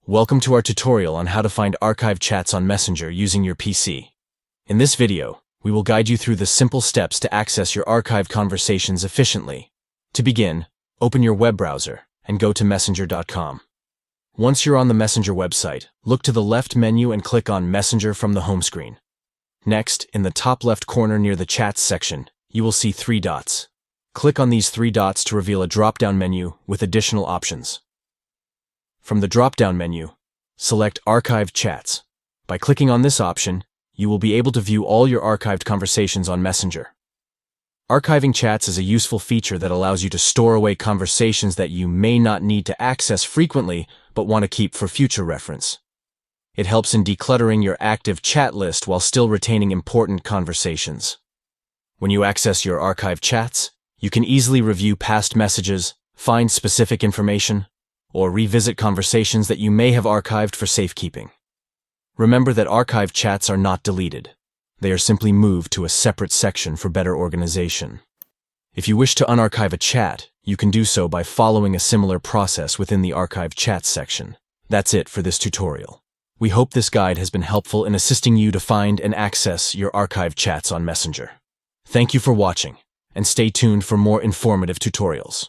Welcome to our tutorial on how to find archived chats on Messenger using your PC. In this video, we will guide you through the simple steps to access your archived conversations efficiently. To begin, open your web browser and go to messenger.com. Once you're on the Messenger website, look to the left menu and click on Messenger from the home screen. Next, in the top left corner near the Chats section, you will see 3 dots. Click on these 3 dots to reveal a drop-down menu with additional options. From the drop-down menu, select Archived Chats. By clicking on this option, you will be able to view all your archived conversations on Messenger. Archiving chats is a useful feature that allows you to store away conversations that you may not need to access frequently but want to keep for future reference. It helps in decluttering your active chat list while still retaining important conversations. When you access your archived chats, you can easily review past messages, find specific information, or revisit conversations that you may have archived for safekeeping. Remember that archived chats are not deleted. They are simply moved to a separate section for better organization. If you wish to unarchive a chat, you can do so by following a similar process within the Archived Chats section. That's it for this tutorial. We hope this guide has been helpful in assisting you to find and access your archived chats on Messenger. Thank you for watching, and stay tuned for more informative tutorials.